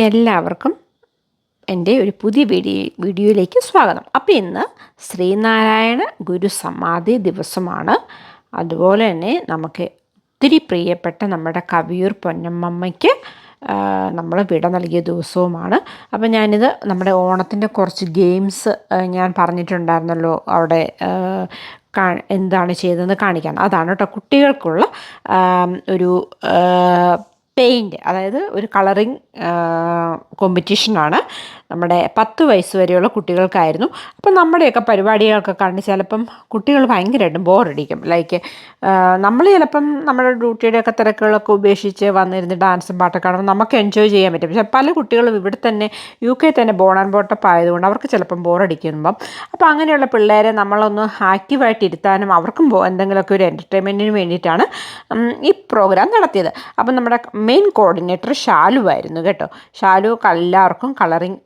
എല്ലാവർക്കും എൻ്റെ ഒരു പുതിയ വീഡിയോയിലേക്ക് സ്വാഗതം. അപ്പോൾ ഇന്ന് ശ്രീനാരായണ ഗുരു സമാധി ദിവസമാണ്. അതുപോലെ തന്നെ നമുക്ക് ഒത്തിരി പ്രിയപ്പെട്ട നമ്മുടെ കവിയൂർ പൊന്നമ്മയ്ക്ക് നമ്മൾ വിട നൽകിയ ദിവസവുമാണ്. അപ്പോൾ ഞാനിത് നമ്മുടെ ഓണത്തിൻ്റെ കുറച്ച് ഗെയിംസ് ഞാൻ പറഞ്ഞിട്ടുണ്ടായിരുന്നല്ലോ, അവിടെ എന്താണ് ചെയ്തതെന്ന് കാണിക്കാൻ. അതാണ് കേട്ടോ കുട്ടികൾക്കുള്ള ഒരു പെയിൻറ്റ്, അതായത് ഒരു കളറിങ് കോമ്പറ്റീഷനാണ്. നമ്മുടെ 10 വയസ്സ് വരെയുള്ള കുട്ടികൾക്കായിരുന്നു. അപ്പം നമ്മുടെയൊക്കെ പരിപാടികളൊക്കെ കണ്ട് ചിലപ്പം കുട്ടികൾ ഭയങ്കരമായിട്ടും ബോറടിക്കും. ലൈക്ക് നമ്മൾ ചിലപ്പം നമ്മുടെ ഡ്യൂട്ടിയുടെയൊക്കെ തിരക്കുകളൊക്കെ ഉപേക്ഷിച്ച് വന്നിരുന്ന് ഡാൻസും പാട്ടൊക്കെ കാണുമ്പോൾ നമുക്ക് എൻജോയ് ചെയ്യാൻ പറ്റും. പക്ഷേ പല കുട്ടികളും ഇവിടെ തന്നെ UK തന്നെ ബോൺ ആൻഡ് ബോട്ടപ്പ് ആയതുകൊണ്ട് അവർക്ക് ചിലപ്പം ബോറടിക്കുമ്പം അപ്പോൾ അങ്ങനെയുള്ള പിള്ളേരെ നമ്മളൊന്ന് ആക്റ്റീവായിട്ട് ഇരുത്താനും അവർക്കും എന്തെങ്കിലുമൊക്കെ ഒരു എൻ്റർടൈൻമെൻറ്റിന് വേണ്ടിയിട്ടാണ് ഈ പ്രോഗ്രാം നടത്തിയത്. അപ്പം നമ്മുടെ മെയിൻ കോർഡിനേറ്റർ ഷാലു ആയിരുന്നു കേട്ടോ. ഷാലു എല്ലാവർക്കും കളറിങ്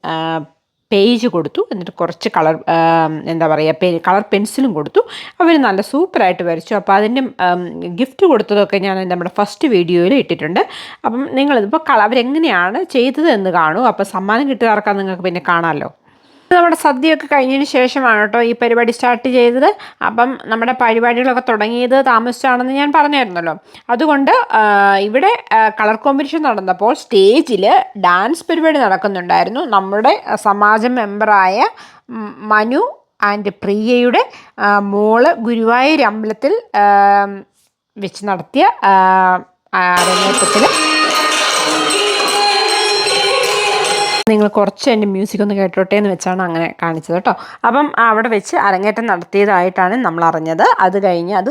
പേജ് കൊടുത്തു, എന്നിട്ട് കുറച്ച് കളർ പെൻസിലും കൊടുത്തു. അവർ നല്ല സൂപ്പറായിട്ട് വരച്ചു. അപ്പോൾ അതിൻ്റെ ഗിഫ്റ്റ് കൊടുത്തതൊക്കെ ഞാൻ നമ്മുടെ ഫസ്റ്റ് വീഡിയോയിൽ ഇട്ടിട്ടുണ്ട്. അപ്പം നിങ്ങളിതിപ്പോൾ അവരെങ്ങനെയാണ് ചെയ്തത് എന്ന് കാണൂ. അപ്പോൾ സമ്മാനം കിട്ടുകാർക്കാണ് നിങ്ങൾക്ക് പിന്നെ കാണാമല്ലോ. നമ്മുടെ സദ്യയൊക്കെ കഴിഞ്ഞതിന് ശേഷമാണ് കേട്ടോ ഈ പരിപാടി സ്റ്റാർട്ട് ചെയ്തത്. അപ്പം നമ്മുടെ പരിപാടികളൊക്കെ തുടങ്ങിയത് താമസിച്ചാണെന്ന് ഞാൻ പറഞ്ഞായിരുന്നല്ലോ. അതുകൊണ്ട് ഇവിടെ കളർ കോമ്പറ്റീഷൻ നടന്നപ്പോൾ സ്റ്റേജിൽ ഡാൻസ് പരിപാടി നടക്കുന്നുണ്ടായിരുന്നു. നമ്മുടെ സമാജം മെമ്പറായ മനു ആൻഡ് പ്രിയയുടെ മോള് ഗുരുവായൂർ അമ്പലത്തിൽ വെച്ച് നടത്തിയ അരങ്ങേറ്റത്തിൽ നിങ്ങൾ കുറച്ച് എൻ്റെ മ്യൂസിക് ഒന്ന് കേട്ടോട്ടെ എന്ന് വെച്ചാണ് അങ്ങനെ കാണിച്ചത് കേട്ടോ. അപ്പം അവിടെ വെച്ച് അരങ്ങേറ്റം നടത്തിയതായിട്ടാണ് നമ്മൾ അറിഞ്ഞത്. അത് കഴിഞ്ഞ് അത്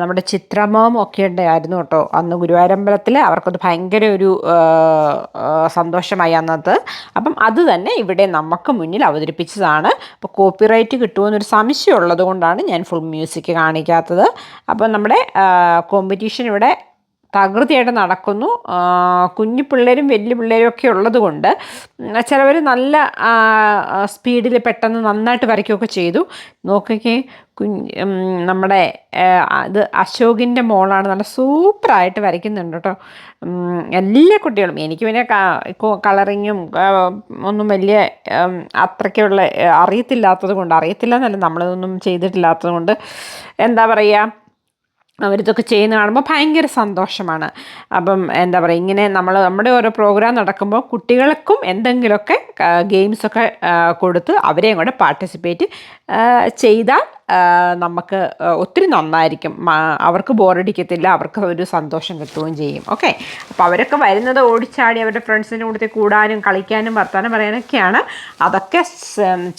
നമ്മുടെ ചിത്രമവും ഒക്കെ ഉണ്ടായിരുന്നു കേട്ടോ അന്ന് ഗുരുവായൂരമ്പലത്തിൽ. അവർക്കത് ഭയങ്കര ഒരു സന്തോഷമായി അന്നത്. അപ്പം അത് തന്നെ ഇവിടെ നമുക്ക് മുന്നിൽ അവതരിപ്പിച്ചതാണ്. അപ്പോൾ കോപ്പിറൈറ്റ് കിട്ടുമെന്നൊരു സംശയം ഉള്ളത് കൊണ്ടാണ് ഞാൻ ഫുൾ മ്യൂസിക് കാണിക്കാത്തത്. അപ്പം നമ്മുടെ കോമ്പറ്റീഷൻ ഇവിടെ തകൃതിയായിട്ട് നടക്കുന്നു. കുഞ്ഞു പിള്ളേരും വലിയ പിള്ളേരും ഒക്കെ ഉള്ളത് കൊണ്ട് ചിലവർ നല്ല സ്പീഡിൽ പെട്ടെന്ന് നന്നായിട്ട് വരയ്ക്കുകയൊക്കെ ചെയ്തു. നോക്കിക്കേ, നമ്മുടെ ഇത് അശോകിൻ്റെ മോളാണ്, നല്ല സൂപ്പറായിട്ട് വരയ്ക്കുന്നുണ്ട് കേട്ടോ എല്ലാ കുട്ടികളും. എനിക്ക് പിന്നെ കളറിങ്ങും ഒന്നും വലിയ അത്രയ്ക്കുള്ള അറിയത്തില്ല എന്നല്ല, നമ്മളിതൊന്നും ചെയ്തിട്ടില്ലാത്തത് കൊണ്ട് എന്താ പറയുക, അവരിതൊക്കെ ചെയ്യുന്ന കാണുമ്പോൾ ഭയങ്കര സന്തോഷമാണ്. അപ്പം എന്താ പറയുക, ഇങ്ങനെ നമ്മുടെ ഓരോ പ്രോഗ്രാം നടക്കുമ്പോൾ കുട്ടികൾക്കും എന്തെങ്കിലുമൊക്കെ ഗെയിംസൊക്കെ കൊടുത്ത് അവരെയും കൂടെ പാർട്ടിസിപ്പേറ്റ് ചെയ്താൽ നമുക്ക് ഒത്തിരി നന്നായിരിക്കും. അവർക്ക് ബോറടിക്കത്തില്ല, അവർക്ക് ഒരു സന്തോഷം കിട്ടുകയും ചെയ്യും. ഓക്കെ, അപ്പോൾ അവരൊക്കെ വരുന്നത് ഓടിച്ചാടി അവരുടെ ഫ്രണ്ട്സിൻ്റെ കൂടെ കൂടാനും കളിക്കാനും വർത്താനം പറയാനൊക്കെയാണ്. അതൊക്കെ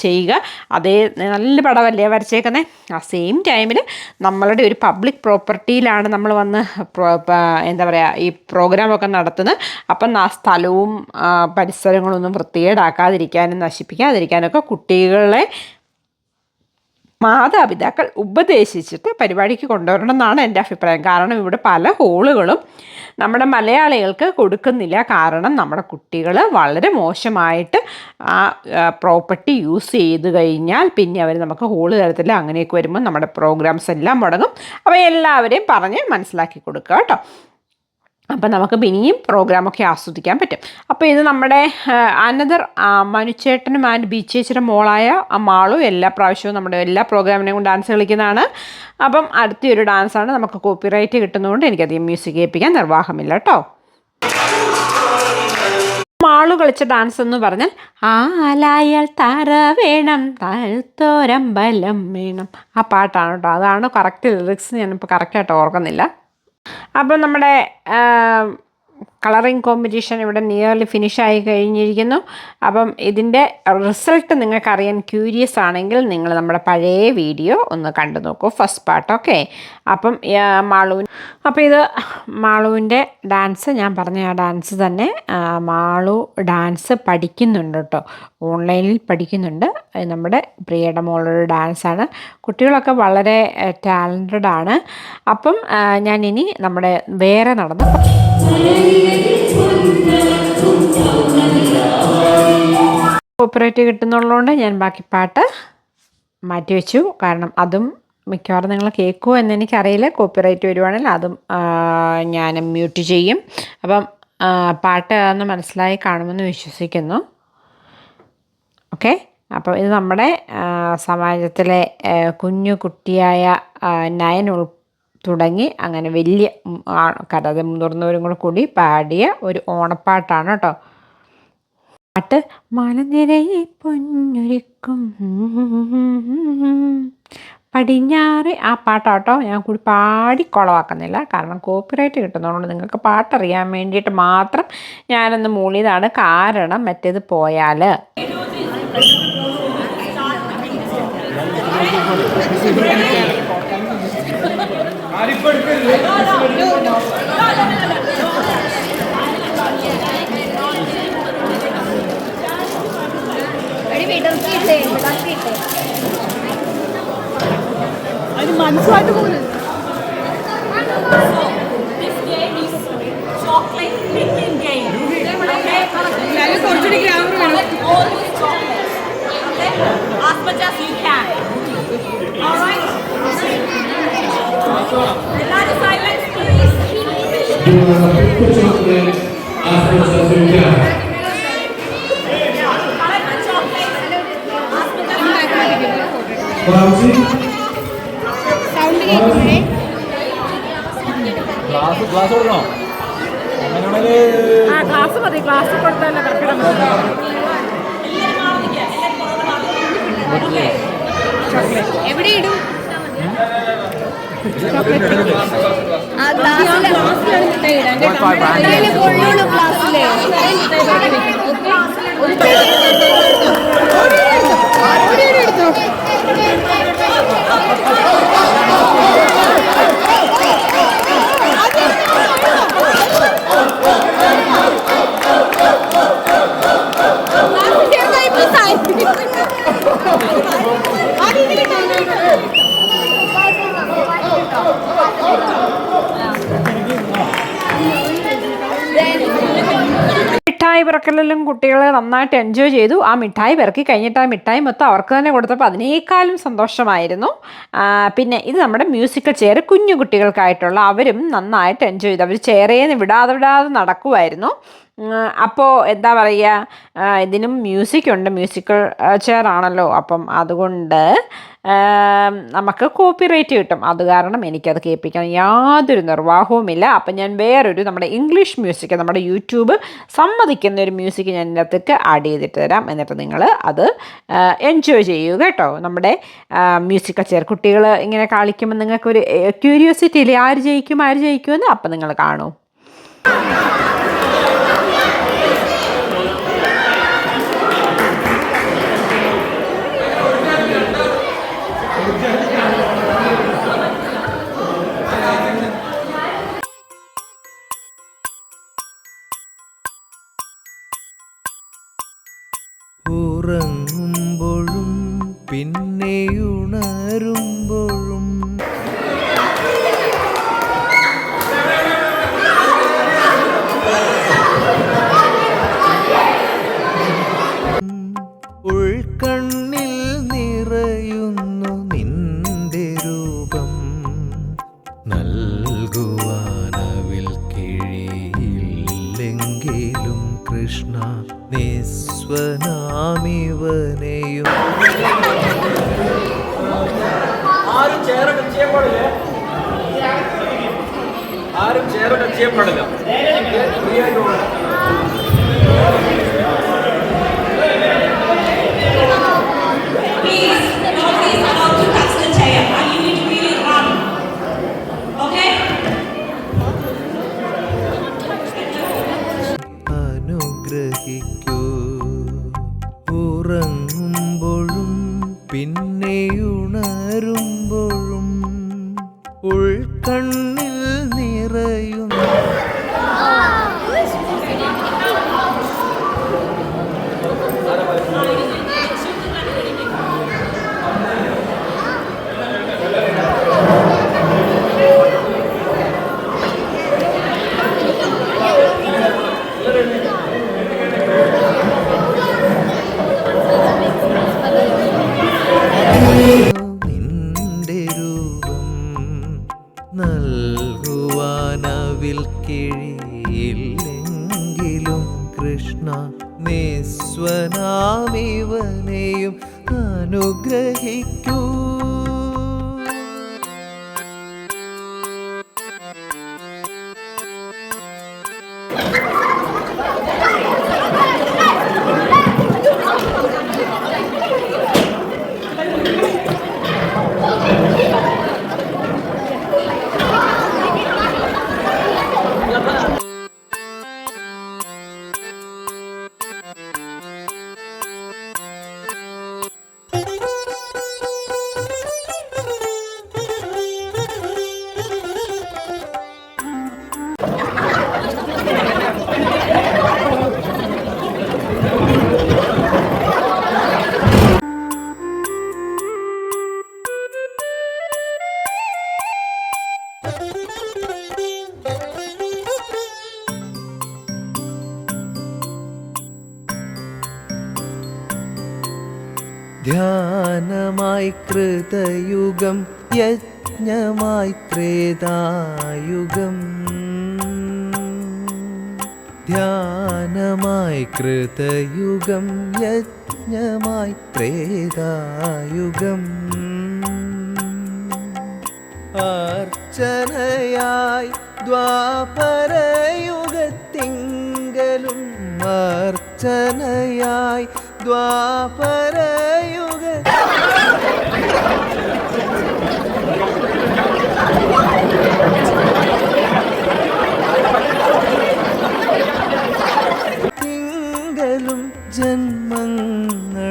ചെയ്യുക. അതേ നല്ല പടമല്ലേ വരച്ചേക്കുന്നത്. ആ സെയിം ടൈമിൽ നമ്മളുടെ ഒരു പബ്ലിക് പ്രോപ്പർട്ടിയിലാണ് നമ്മൾ വന്ന് എന്താ പറയുക ഈ പ്രോഗ്രാമൊക്കെ നടത്തുന്നത്. അപ്പം ആ സ്ഥലവും പരിസരങ്ങളൊന്നും വൃത്തികേടാക്കാതിരിക്കാനും നശിപ്പിക്കാതിരിക്കാനൊക്കെ കുട്ടികളെ മാതാപിതാക്കൾ ഉപദേശിച്ചിട്ട് പരിപാടിക്ക് കൊണ്ടുവരണം എന്നാണ് എൻ്റെ അഭിപ്രായം. കാരണം ഇവിടെ പല ഹോളുകളും നമ്മുടെ മലയാളികൾക്ക് കൊടുക്കുന്നില്ല. കാരണം നമ്മുടെ കുട്ടികൾ വളരെ മോശമായിട്ട് ആ പ്രോപ്പർട്ടി യൂസ് ചെയ്ത് കഴിഞ്ഞാൽ പിന്നെ അവർ നമുക്ക് ഹോള് തരത്തില്ല. അങ്ങനെയൊക്കെ വരുമ്പോൾ നമ്മുടെ പ്രോഗ്രാംസ് എല്ലാം മുടങ്ങും. അപ്പോൾ എല്ലാവരെയും പറഞ്ഞ് മനസ്സിലാക്കി കൊടുക്കുക കേട്ടോ. അപ്പം നമുക്ക് ഇനിയും പ്രോഗ്രാമൊക്കെ ആസ്വദിക്കാൻ പറ്റും. അപ്പോൾ ഇത് നമ്മുടെ അനദർ മനുച്ചേട്ടനും ആൻഡ് ബീച്ചേച്ചിയുടെ മോളായ മാളു എല്ലാ പ്രാവശ്യവും നമ്മുടെ എല്ലാ പ്രോഗ്രാമിനെയും കൊണ്ട് ഡാൻസ് കളിക്കുന്നതാണ്. അപ്പം അടുത്തൊരു ഡാൻസാണ്. നമുക്ക് കോപ്പിറൈറ്റ് കിട്ടുന്നതുകൊണ്ട് എനിക്കധികം മ്യൂസിക് കേൾപ്പിക്കാൻ നിർവാഹമില്ല കേട്ടോ. മാളു കളിച്ച ഡാൻസ് എന്ന് പറഞ്ഞാൽ ആലായാൽ തറ വേണം താഴ്ത്തോരമ്പലം വേണം, ആ പാട്ടാണ് കേട്ടോ. അതാണ് കറക്റ്റ് ലിറിക്സ്, ഞാനിപ്പോൾ കറക്റ്റായിട്ട് ഓർക്കുന്നില്ല. അപ്പം നമ്മുടെ കളറിങ് കോമ്പറ്റീഷൻ ഇവിടെ നിയർലി ഫിനിഷായി കഴിഞ്ഞിരിക്കുന്നു. അപ്പം ഇതിൻ്റെ റിസൾട്ട് നിങ്ങൾക്കറിയാൻ ക്യൂരിയസ് ആണെങ്കിൽ നിങ്ങൾ നമ്മുടെ പഴയ വീഡിയോ ഒന്ന് കണ്ടു നോക്കൂ, ഫസ്റ്റ് പാർട്ട്. ഓക്കെ, അപ്പം അപ്പോൾ ഇത് മാളുവിൻ്റെ ഡാൻസ്, ഞാൻ പറഞ്ഞ ആ ഡാൻസ് തന്നെ. മാളു ഡാൻസ് പഠിക്കുന്നുണ്ട് കേട്ടോ, ഓൺലൈനിൽ പഠിക്കുന്നുണ്ട്. നമ്മുടെ പ്രിയയുടെ മോളുടെ ഡാൻസാണ്. കുട്ടികളൊക്കെ വളരെ ടാലൻറ്റഡ് ആണ്. അപ്പം ഞാനിനി നമ്മുടെ വേറെ നടന്ന കോപ്പറേറ്റ് കിട്ടുന്നുള്ളതുകൊണ്ട് ഞാൻ ബാക്കി പാട്ട് മാറ്റിവെച്ചു. കാരണം അതും മിക്കവാറും നിങ്ങൾ കേൾക്കുമോ എന്ന് എനിക്കറിയില്ല. കോപ്പിറൈറ്റ് വരുവാണെങ്കിൽ അതും ഞാൻ മ്യൂട്ട് ചെയ്യും. അപ്പം പാട്ട് എന്ന് മനസ്സിലായി കാണുമെന്ന് വിശ്വസിക്കുന്നു. ഓക്കെ, അപ്പോൾ ഇത് നമ്മുടെ സമാജത്തിലെ കുഞ്ഞു കുട്ടിയായ നയൻ തുടങ്ങി അങ്ങനെ വലിയ ആൾക്കാർ, മുതിർന്നവരും കൂടി പാടിയ ഒരു ഓണപ്പാട്ടാണ് കേട്ടോ. പാട്ട് മലനിരയെ പൊന്നൊരുക്കും പടിഞ്ഞാറ്, ആ പാട്ടാട്ടോ. ഞാൻ കൂടി പാടി കുളവാക്കുന്നില്ല, കാരണം കോപ്പിറൈറ്റ് കിട്ടുന്നതുകൊണ്ട് നിങ്ങൾക്ക് പാട്ടറിയാൻ വേണ്ടിയിട്ട് മാത്രം ഞാനൊന്ന് മൂളിയതാണ്. കാരണം മറ്റേത് പോയാൽ മനസ്സുമായിട്ട് പോകുന്നത്. കുറച്ചുകൂടി ഗ്രാമർ വേണം. As much as you can. All right. Silence, please. As much as you can. Class കൊടുക്കണോ? ക്ലാസ് മതി, ക്ലാസ് കൊടുത്തല്ലേ കർക്കിടം. എവിടെ ഇടും? മിഠായി പിറക്കലിലും കുട്ടികൾ നന്നായിട്ട് എൻജോയ് ചെയ്തു. ആ മിഠായി പിറക്കി കഴിഞ്ഞിട്ട് ആ മിഠായി മൊത്തം അവർക്ക് തന്നെ കൊടുത്തപ്പോൾ അതിനേക്കാളും സന്തോഷമായിരുന്നു. പിന്നെ ഇത് നമ്മുടെ മ്യൂസിക്കൽ ചെയർ കുഞ്ഞു കുട്ടികൾക്കായിട്ടുള്ള, അവരും നന്നായിട്ട് എൻജോയ് ചെയ്തു. അവർ ചെയറേന്ന് വിടാതെ നടക്കുമായിരുന്നു. അപ്പോൾ എന്താ പറയുക, ഇതിനും മ്യൂസിക്കുണ്ട്, മ്യൂസിക്കൽ ചെയർ ആണല്ലോ. അപ്പം അതുകൊണ്ട് നമുക്ക് കോപ്പിറൈറ്റ് കിട്ടും. അത് കാരണം എനിക്കത് കേൾപ്പിക്കാൻ യാതൊരു നിർവാഹവുമില്ല. അപ്പം ഞാൻ വേറൊരു നമ്മുടെ ഇംഗ്ലീഷ് മ്യൂസിക്, നമ്മുടെ യൂട്യൂബ് സമ്മതിക്കുന്ന ഒരു മ്യൂസിക് ഞാൻ ഇതിനകത്തേക്ക് ആഡ് ചെയ്തിട്ട് തരാം. എന്നിട്ട് നിങ്ങൾ അത് എൻജോയ് ചെയ്യുക കേട്ടോ. നമ്മുടെ മ്യൂസിക്കൽ ചെയർ കുട്ടികൾ ഇങ്ങനെ കളിക്കുമ്പോൾ നിങ്ങൾക്കൊരു ക്യൂരിയോസിറ്റി ഇല്ലേ, ആര് ജയിക്കുമെന്ന്. അപ്പം നിങ്ങൾ കാണൂ. ഉറങ്ങുമ്പോഴും പിന്നെയുണരുമ്പോഴും ഉൾക്കണ്ണിൽ നിറയുന്നു നിന്റെ രൂപം, നൽകുവാനവിൽ കിഴിയില്ലെങ്കിലും കൃഷ്ണ നിസ്വനാമിവനെയും. ആരും ചേർ ടച്ച് ചെയ്യാൻ പാടില്ല. ഫ്രീ ആയിട്ട് പോകണം. അനുഗ്രഹിക്കൂ. ഉറങ്ങുമ്പോഴും പിന്നെയുണരുമ്പോഴും ഉൾക്കണ്ണിൽ നിറയുന്നു. വിശ്വനാമിവനെയും അനുഗ്രഹിക്കൂ. ധ്യാനമായി കൃതയുഗം യജ്ഞമായി ത്രേതായുഗം. ധ്യാനമായി കൃതയുഗം യജ്ഞമായി ത്രേതായുഗം. അർച്ചനയായി ദ്വാപരയുഗത്തിങ്കലും അർച്ചനയായി ദ്വാപരയുഗ തിങ്കലും ജന്മങ്ങളെത്ര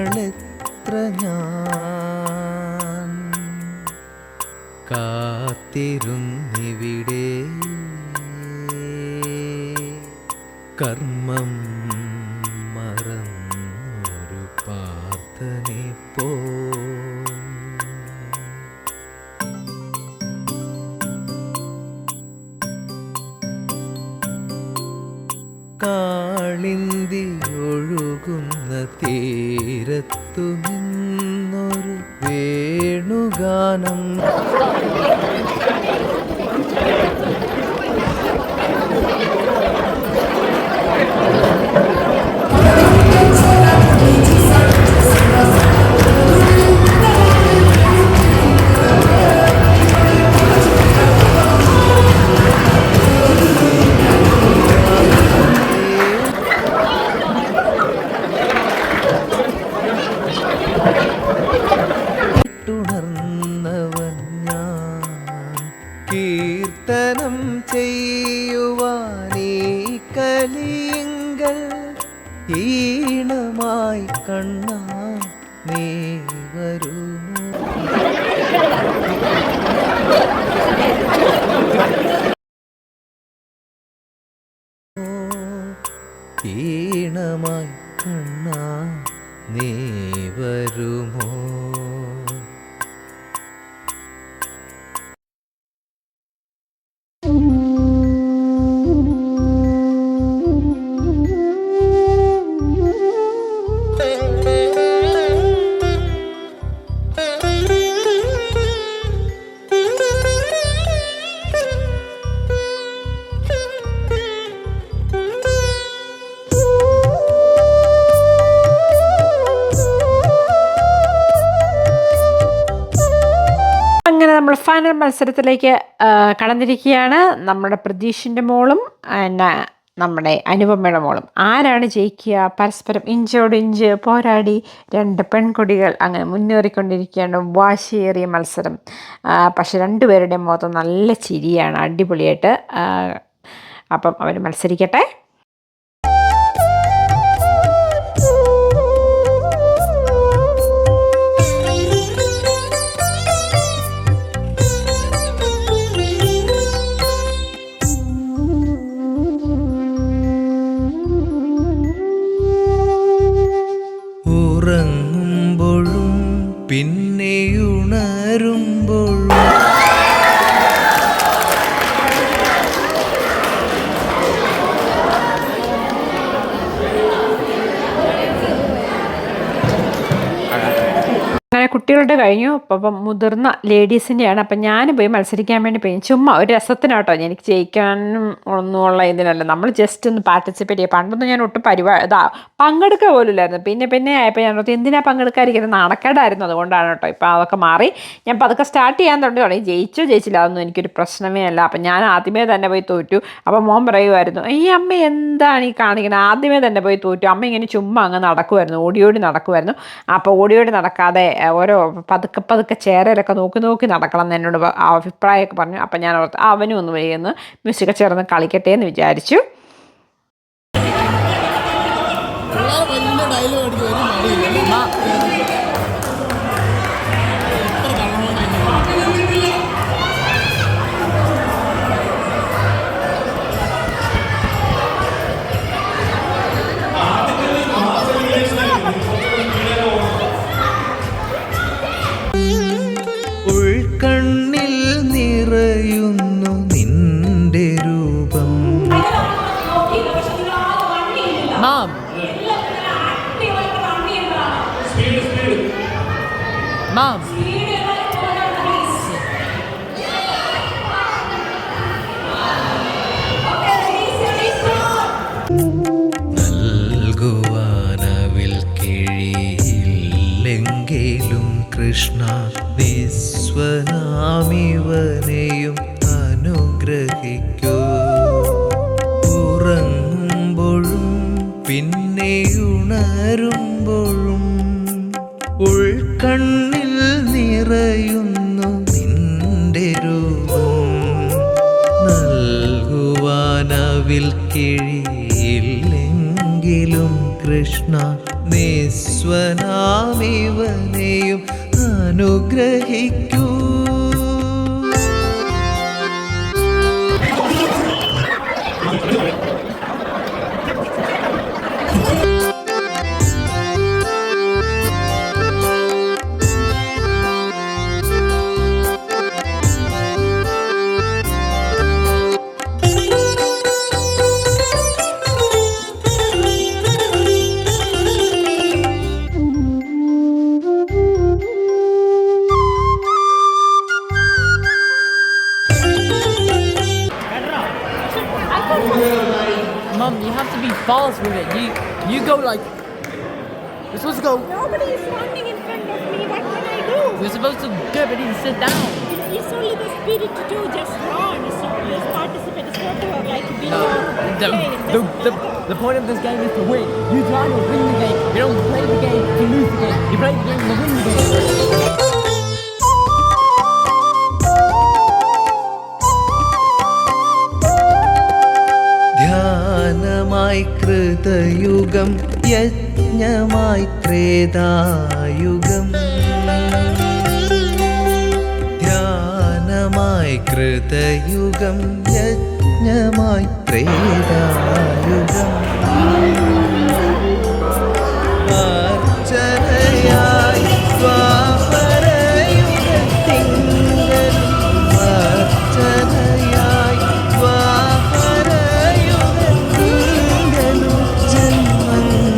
ഞാൻ കാത്തിരുന്നിവിടെ കർമ്മം മറന്നൊരു പ്രാർത്ഥനെ പോ. കാളിന്തി ഒഴുകുന്ന തീരത്തു നിന്നൊരു വേണുഗാനം കീർത്തനം ചെയ്യുവാനീ കലിയങ്കൽ ഈണമായി കണ്ണാ നീ വരുമോ. ഈണമായി കണ്ണാ നീ വരുമോ. അങ്ങനെ നമ്മൾ ഫൈനൽ മത്സരത്തിലേക്ക് കടന്നിരിക്കുകയാണ്. നമ്മുടെ പ്രതീഷിൻ്റെ മോളും നമ്മുടെ അനുപമയുടെ മോളും. ആരാണ് ജയിക്കുക? പരസ്പരം ഇഞ്ചോടിഞ്ച് പോരാടി രണ്ട് പെൺകുട്ടികൾ അങ്ങനെ മുന്നേറിക്കൊണ്ടിരിക്കുകയാണ്. വാശിയേറിയ മത്സരം. പക്ഷെ രണ്ടുപേരുടെയും മുഖത്ത് നല്ല ചിരിയാണ്, അടിപൊളിയായിട്ട്. അപ്പം അവർ മത്സരിക്കട്ടെ. ഉറങ്ങുമ്പോഴും പിന്നെയുണരുമ്പോഴും കുട്ടികളുടെ കഴിഞ്ഞു. അപ്പം മുതിർന്ന ലേഡീസിൻ്റെയാണ്. അപ്പം ഞാൻ പോയി മത്സരിക്കാൻ വേണ്ടി പോയി. ചുമ്മാ ഒരു രസത്തിനാട്ടോ, എനിക്ക് ജയിക്കാനും ഒന്നുമുള്ള ഇതിനല്ല, നമ്മൾ ജസ്റ്റ് ഒന്ന് പാർട്ടിസിപ്പേറ്റ് ചെയ്യുക. പണ്ടൊന്നും ഞാൻ ഒട്ടും പങ്കെടുക്കുക പോലും ഇല്ലായിരുന്നു. പിന്നെ ആയപ്പോൾ ഞാൻ ഓർത്ത് എന്തിനാ പങ്കെടുക്കാതിരിക്കുന്നത്, നാണക്കേടായിരുന്നു. അതുകൊണ്ടാണ് കേട്ടോ. ഇപ്പോൾ അതൊക്കെ മാറി ഞാൻ പതുക്കെ സ്റ്റാർട്ട് ചെയ്യാൻ തുടങ്ങി. ജയിച്ചില്ല അതൊന്നും എനിക്കൊരു പ്രശ്നമേ അല്ല. അപ്പം ഞാൻ ആദ്യമേ തന്നെ പോയി തോറ്റു. അപ്പം മോൻ പറയുമായിരുന്നു, ഈ അമ്മ എന്താണ് ഈ കാണിക്കുന്നത്, ആദ്യമേ തന്നെ പോയി തോറ്റു. അമ്മ ഇങ്ങനെ ചുമ്മാ അങ്ങ് നടക്കുമായിരുന്നു, ഓടി നടക്കുമായിരുന്നു. അപ്പോൾ ഓടി നടക്കാതെ ഓരോ പതുക്കെ ചേരലൊക്കെ നോക്കി നടക്കണം എന്ന് എന്നോട് അഭിപ്രായമൊക്കെ പറഞ്ഞു. അപ്പം ഞാൻ ഓർത്ത് അവനും ഒന്ന് പോയി ഒന്ന് മ്യൂസിക് ചേർന്ന് കളിക്കട്ടെ എന്ന് വിചാരിച്ചു. ഉൾക്കണ്ണിൽ നിറയുന്നു നിന്റെ രൂപം. Mom. Mom. നൽകുവാനവിൽ കിഴിയില്ലെങ്കിലും കൃഷ്ണ വിശ്വനാമിവനെയും അനുഗ്രഹിക്കൂ. ഉറങ്ങുമ്പോഴും പിന്നെ ഉണരുമ്പോഴും ഉൾക്കണ്ണിൽ നിറയുന്നു നിന്റെ രൂപം. നൽകുവാനവിൽ കിഴിയില്ലെങ്കിലും Krishna നിസ്വനാമിവനെയും അനുഗ്രഹിക്കൂ. Mom, you have to be fast with it. You go like. You're supposed to go. Nobody is running in front of me. What can I do? You're supposed to go, but you sit down. It's only the spirit to do. Just run. So just participate. It's not to like be No, the point of this game is to win. You try to win the game. You don't play the game to lose the game. You play the game to win the game. ധ്യാനമായി കൃതയുഗം യജ്ഞമായി ത്രേതായുഗം. ധ്യാനമായി കൃതയുഗം യജ്ഞമായി ത്രേതായുഗം. അർച്ചനയായി ദ്വാപരയുഗത്തിങ്കലും അർച്ചനയായി ദ്വാപരയുഗത്തിങ്കലും ജന്മങ്ങളിൽ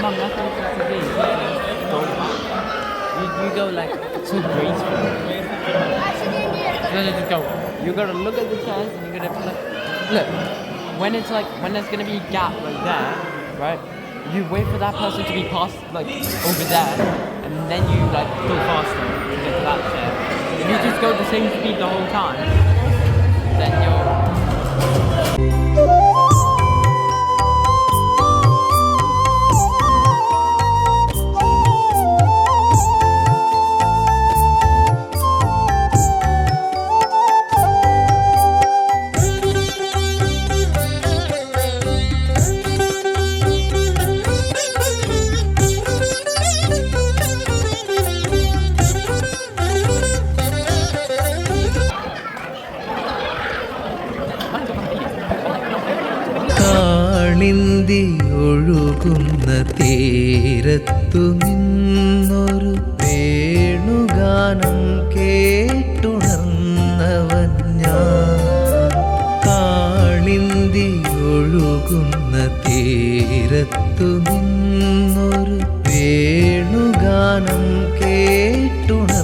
Mom, that's what it's to be. You go like so graceful. Just go. You gotta look at the chance and you gotta look. When it's like when there's gonna be a gap right there, right? You wait for that person to be past like over there, and then you like go faster to get to that chair. If you just go the same speed the whole time, then you're. Kalindi ഒഴുകുന്ന തീരത്തു നിന്നൊരു വേണുഗാനം കേട്ടുണർന്നവൻ ഞാൻ. കാളിന്തി ഒഴുകുന്ന തീരത്തു നിന്നൊരു വേണുഗാനം കേട്ടുണർന്നവൻ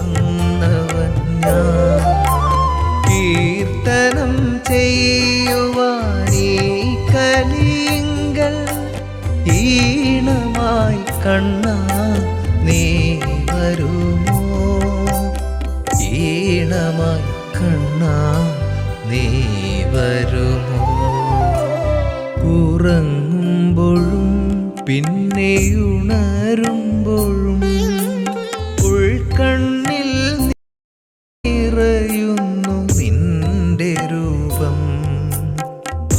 ഞാൻ. കീർത്തനം ചെയ്യുവാനീ കലിങ്കൽ ഈണമായി കണ്ണാ നീ വരുമോ? ഈണമായി കണ്ണാ നീ വരുമോ? ഉറങ്ങുമ്പോഴും പിന്നെയുണരുമ്പോഴും ഉൾക്കണ്ണിൽ നിറയുന്നു നിന്റെ രൂപം.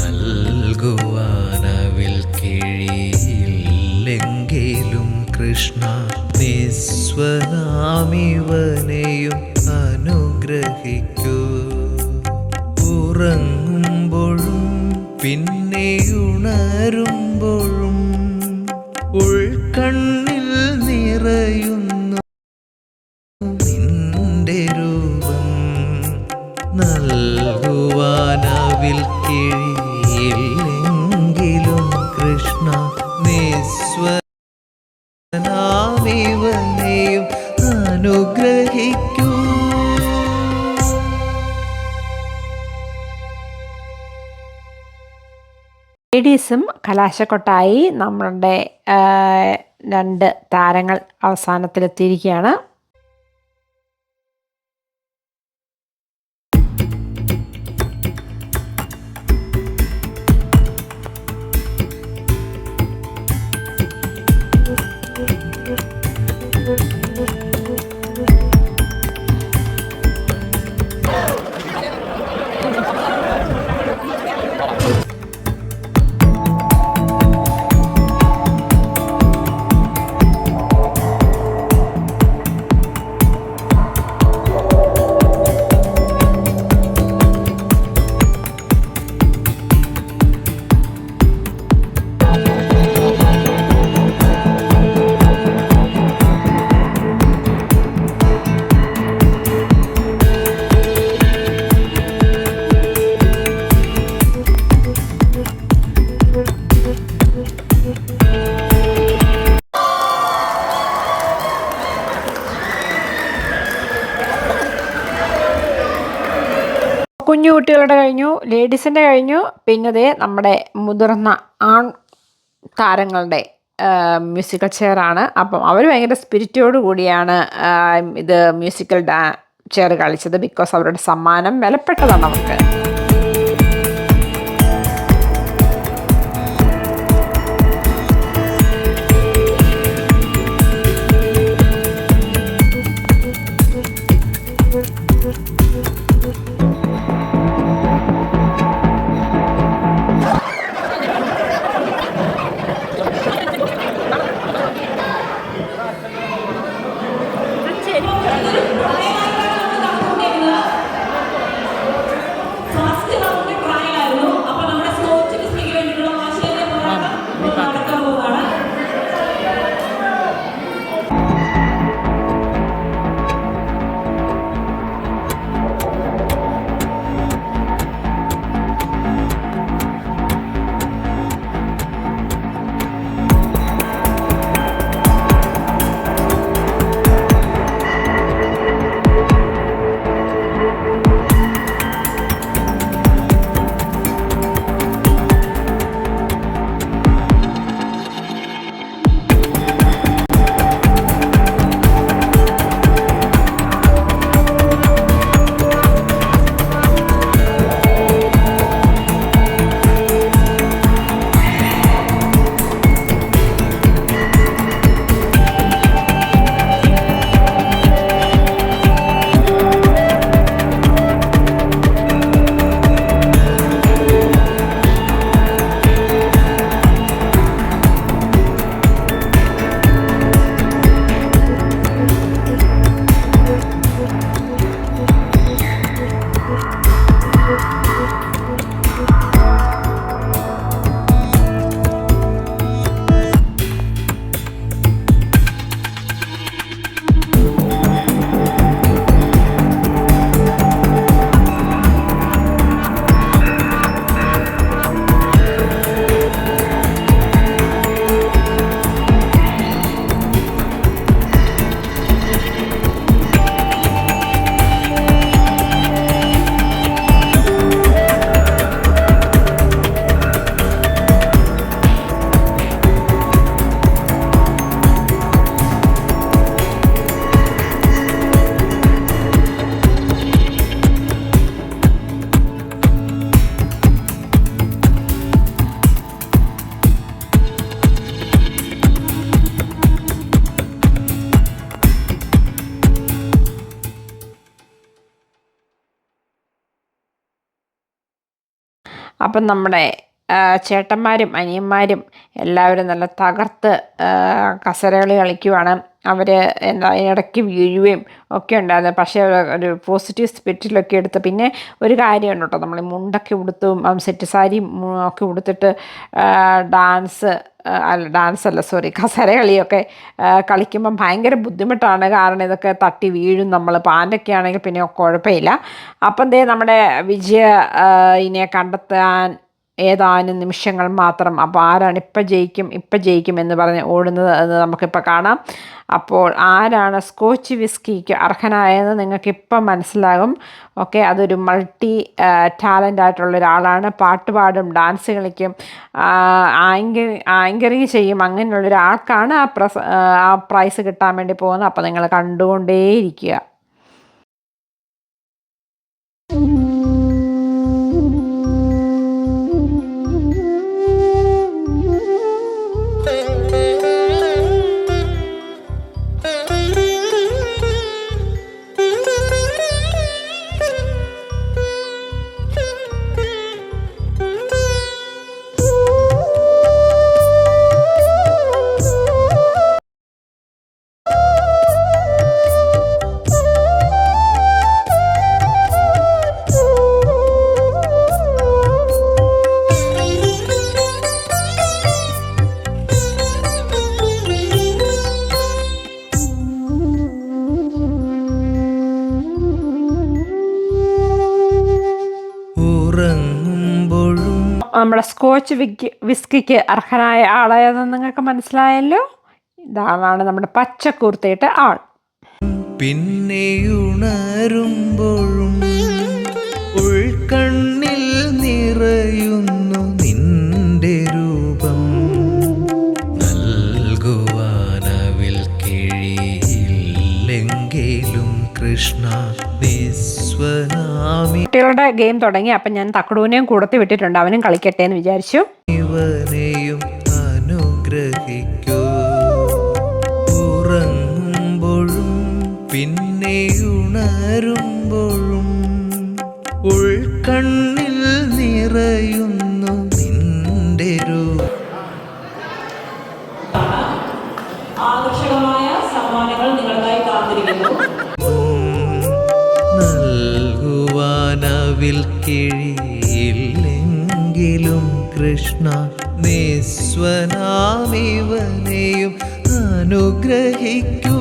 നൽകുവാനവിൽ കിഴിയില്ലെങ്കിലും കൃഷ്ണ നിസ്വനാമിവനെയും അനുഗ്രഹിക്കൂ. ഉറങ്ങുമ്പോഴും പിന്നെയുണരുമ്പോഴും ഉൾക്കണ്ണിൽ നിറയുന്നു നിന്റെ രൂപം. നൽകുവാനവിൽ കിഴിയില്ലെങ്കിലും കൃഷ്ണ നിസ്വനാമിവനെയും അനുഗ്രഹിക്കൂ. ലേഡീസും കലാശക്കൊട്ടായി നമ്മളുടെ 2 താരങ്ങൾ അവസാനത്തിലെത്തിയിരിക്കുകയാണ്. കുഞ്ഞു കുട്ടികളുടെ കഴിഞ്ഞു, ലേഡീസിൻ്റെ കഴിഞ്ഞു. പിന്നെ ദേ നമ്മുടെ മുതിർന്ന ആൺ താരങ്ങളുടെ മ്യൂസിക്കൽ ചെയറാണ്. അപ്പം അവർ ഭയങ്കര സ്പിരിറ്റോട് കൂടിയാണ് ഇത് മ്യൂസിക്കൽ ചെയർ കളിച്ചത്. ബിക്കോസ് അവരുടെ സമ്മാനം വിലപ്പെട്ടതാണ് അവർക്ക്. അപ്പം നമ്മുടെ ചേട്ടന്മാരും അനിയന്മാരും എല്ലാവരും നല്ല തകർത്ത് കസരകളി കളിക്കുവാണ്. അവർ ഇടയ്ക്ക് വീഴുകയും ഒക്കെ ഉണ്ടായിരുന്നു. പക്ഷേ ഒരു പോസിറ്റീവ് സ്പിരിറ്റിലൊക്കെ എടുത്ത് പിന്നെ ഒരു കാര്യമുണ്ട് കേട്ടോ, നമ്മൾ മുണ്ടൊക്കെ ഉടുത്തും സെറ്റ് സാരിയും ഒക്കെ ഉടുത്തിട്ട് കസരകളിയൊക്കെ കളിക്കുമ്പം ഭയങ്കര ബുദ്ധിമുട്ടാണ്. കാരണം ഇതൊക്കെ തട്ടി വീഴും. നമ്മൾ പാൻ്റൊക്കെ ആണെങ്കിൽ പിന്നെ കുഴപ്പമില്ല. അപ്പം നമ്മുടെ ഇതിനെ കണ്ടെത്താൻ ഏതാനും നിമിഷങ്ങൾ മാത്രം. അപ്പോൾ ആരാണ് ഇപ്പം ജയിക്കും എന്ന് പറഞ്ഞ് ഓടുന്നത് എന്ന് നമുക്കിപ്പോൾ കാണാം. അപ്പോൾ ആരാണ് സ്കോച്ച് വിസ്കിക്ക് അർഹനായെന്ന് നിങ്ങൾക്കിപ്പം മനസ്സിലാകും. ഓക്കെ, അതൊരു മൾട്ടി ടാലൻ്റ് ആയിട്ടുള്ള ഒരാളാണ്. പാട്ട് പാടും, ഡാൻസ് കളിക്കും, ആങ്കറിങ് ചെയ്യും. അങ്ങനെയുള്ളൊരാൾക്കാണ് ആ പ്രൈസ് കിട്ടാൻ വേണ്ടി പോകുന്നത്. അപ്പോൾ നിങ്ങൾ കണ്ടുകൊണ്ടേയിരിക്കുക. നമ്മുടെ സ്കോച്ച് വിസ്കിക്ക് അർഹനായ ആളായതെന്ന് നിങ്ങൾക്ക് മനസ്സിലായല്ലോ. ഇതാണ് നമ്മുടെ പച്ചക്കൂർത്തയിട്ട ആൾ. പിന്നെയുണരുമ്പോഴും ഉൾക്കണ്ണിൽ നിറയുന്നു നിന്റെ രൂപം, നൽകുവാനവിൽ കിഴിയില്ലെങ്കിലും കൃഷ്ണ നിസ്വനാമി. കുട്ടികളുടെ ഗെയിം തുടങ്ങി. അപ്പം ഞാൻ തക്കടൂനെയും കൂടത്തി വിട്ടിട്ടുണ്ട്, അവനും കളിക്കട്ടെ എന്ന് വിചാരിച്ചു. ഇവനെയും അനുഗ്രഹിക്കൂ, ഉറങ്ങുമ്പോഴും പിന്നെയുണരുമ്പോഴും ഉൾക്കണ്ണിൽ നിറയുന്നു നിന്റെ ആകർഷകമായ സമ്മാനങ്ങൾ നിങ്ങൾക്കായി കാത്തിരിക്കുന്നു. നൽകുവാനവിൽ കിഴിയില്ലെങ്കിലും കൃഷ്ണ നിസ്വനാമിവനെയും അനുഗ്രഹിക്കൂ.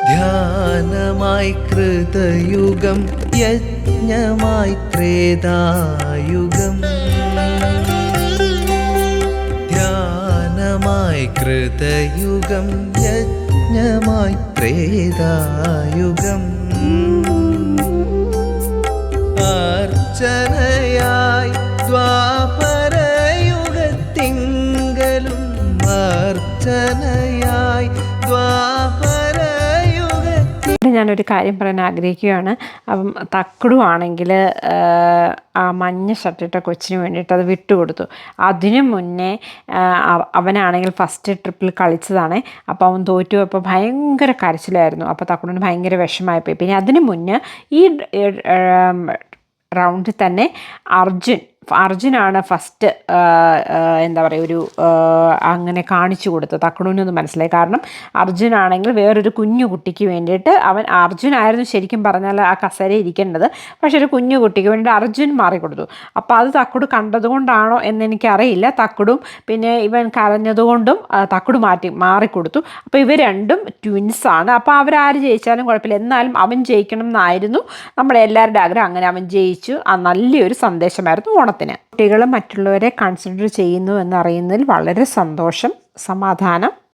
ധ്യാനമായി കൃതയുഗം, യജ്ഞമായി ത്രേതായുഗം, ധ്യാനമായി കൃതയുഗം, യജ്ഞമായി ത്രേതായുഗം, അർച്ചനയായി ദ്വാപരയുഗത്തിങ്കലും, അർച്ചനയായി ഞാനൊരു കാര്യം പറയാൻ ആഗ്രഹിക്കുകയാണ്. അപ്പം തക്കടുവാണെങ്കിൽ ആ മഞ്ഞ ഷർട്ടിട്ട കൊച്ചിന് വേണ്ടിയിട്ട് അത് വിട്ടുകൊടുത്തു. അതിനു മുന്നേ അവനാണെങ്കിൽ ഫസ്റ്റ് ട്രിപ്പിൽ കളിച്ചതാണ്. അപ്പോൾ അവൻ തോറ്റു. അപ്പോൾ ഭയങ്കര കരച്ചിലായിരുന്നു. അപ്പോൾ തക്കടിന് ഭയങ്കര വിഷമമായിപ്പോയി. പിന്നെ അതിന് മുന്നേ ഈ റൗണ്ടിൽ തന്നെ അർജുനാണ് ഫസ്റ്റ് എന്താ പറയുക ഒരു അങ്ങനെ കാണിച്ചു കൊടുത്തത്. തക്കടൂനൊന്ന് മനസ്സിലായി. കാരണം അർജുനാണെങ്കിൽ വേറൊരു കുഞ്ഞു കുട്ടിക്ക് വേണ്ടിയിട്ട് അർജുനായിരുന്നു ശരിക്കും പറഞ്ഞാൽ ആ കസേര ഇരിക്കേണ്ടത്. പക്ഷെ ഒരു കുഞ്ഞു കുട്ടിക്ക് വേണ്ടി അർജുൻ മാറിക്കൊടുത്തു. അപ്പോൾ അത് തക്കടു കണ്ടതുകൊണ്ടാണോ എന്നെനിക്കറിയില്ല. തക്കടും പിന്നെ ഇവൻ കരഞ്ഞതുകൊണ്ടും തക്കടു മാറിക്കൊടുത്തു. അപ്പോൾ ഇവർ രണ്ടും ട്വിൻസാണ്. അപ്പോൾ അവരാര് ജയിച്ചാലും കുഴപ്പമില്ല, എന്നാലും അവൻ ജയിക്കണം എന്നായിരുന്നു നമ്മുടെ എല്ലാവരുടെ ആഗ്രഹം. അങ്ങനെ അവൻ ജയിച്ചു. ആ നല്ലൊരു സന്ദേശമായിരുന്നു ഓണത്തിന്. കുട്ടികൾ മറ്റുള്ളവരെ കൺസിഡർ ചെയ്യുന്നു എന്നറിയുന്നതിൽ വളരെ സന്തോഷം, സമാധാനം.